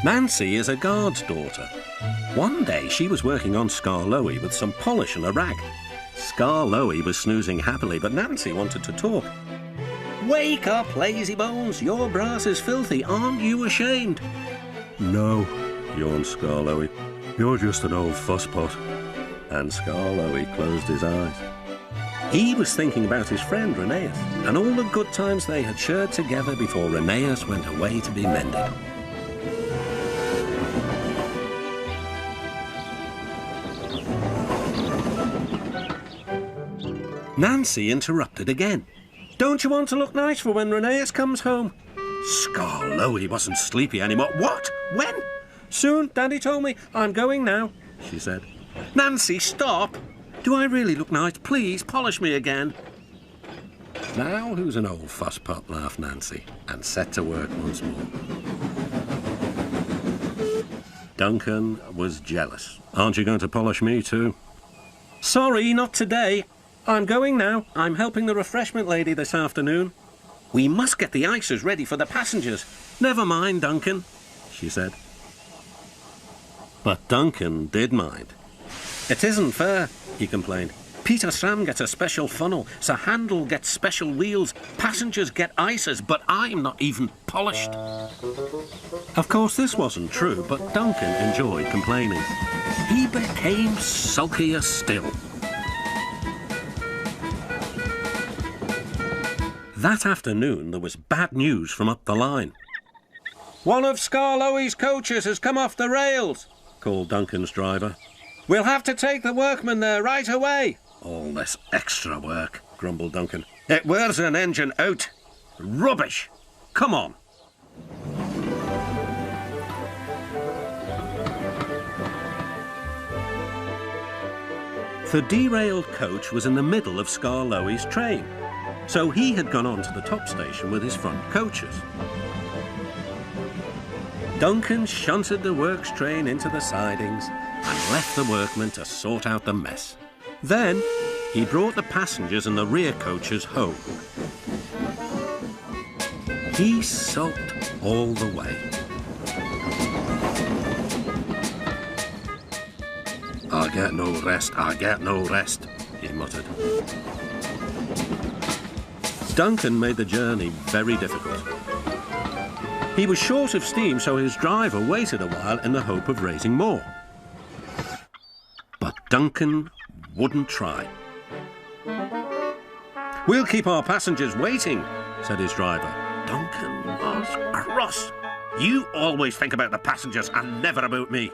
Nancy is a guard's daughter. One day she was working on Skarloey with some polish and a rag. Skarloey was snoozing happily, but Nancy wanted to talk. "Wake up, lazy bones! Your brass is filthy. Aren't you ashamed?" "No," yawned Skarloey. "You're just an old fusspot." And Skarloey closed his eyes. He was thinking about his friend Rheneas and all the good times they had shared together before Rheneas went away to be mended. Nancy interrupted again. "Don't you want to look nice for when Rheneas comes home?" Skarloey wasn't sleepy anymore. "What? When?" "Soon, Daddy told me. I'm going now," she said. "Nancy, stop! Do I really look nice? Please, polish me again." "Now who's an old fusspot?" laughed Nancy, and set to work once more. Duncan was jealous. "Aren't you going to polish me too?" "Sorry, not today. I'm going now. I'm helping the refreshment lady this afternoon." "We must get the ices ready for the passengers." "Never mind, Duncan," she said. But Duncan did mind. "It isn't fair," he complained. "Peter Sam gets a special funnel, Sir Handel gets special wheels, passengers get ices, but I'm not even polished." Of course, this wasn't true, but Duncan enjoyed complaining. He became sulkier still. That afternoon, there was bad news from up the line. "One of Skarloey's coaches has come off the rails," called Duncan's driver. "We'll have to take the workmen there right away." "All this extra work," grumbled Duncan. "It wears an engine out. Rubbish. Come on." The derailed coach was in the middle of Skarloey's train, so he had gone on to the top station with his front coaches. Duncan shunted the works train into the sidings and left the workmen to sort out the mess. Then he brought the passengers and the rear coaches home. He sulked all the way. "I get no rest, I get no rest," he muttered. Duncan made the journey very difficult. He was short of steam, so his driver waited a while in the hope of raising more. But Duncan wouldn't try. "We'll keep our passengers waiting," said his driver. Duncan was cross. "You always think about the passengers and never about me."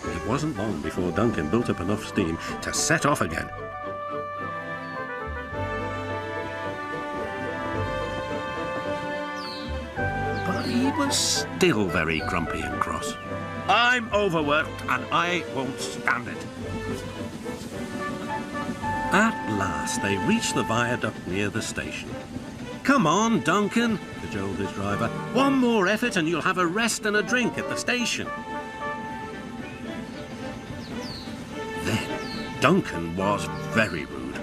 It wasn't long before Duncan built up enough steam to set off again. But he was still very grumpy and cross. "I'm overworked and I won't stand it." At last they reached the viaduct near the station. "Come on, Duncan," cajoled his driver. "One more effort and you'll have a rest and a drink at the station." Then Duncan was very rude.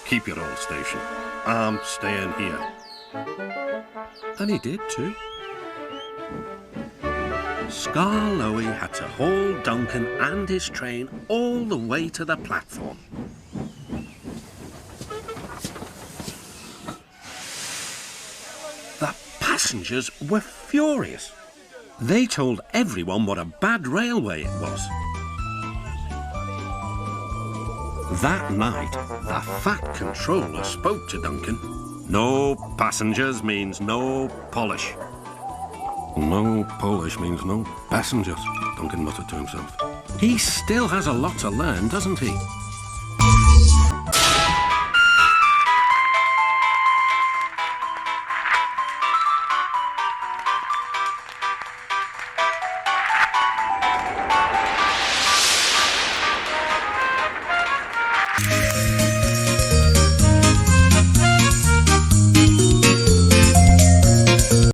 "Keep your old station. I'm staying here." And he did too. Skarloey had to haul Duncan and his train all the way to the platform. The passengers were furious. They told everyone what a bad railway it was. That night, the fat controller spoke to Duncan. "No passengers means no polish." "No polish means no passengers," Duncan muttered to himself. "He still has a lot to learn, doesn't he?"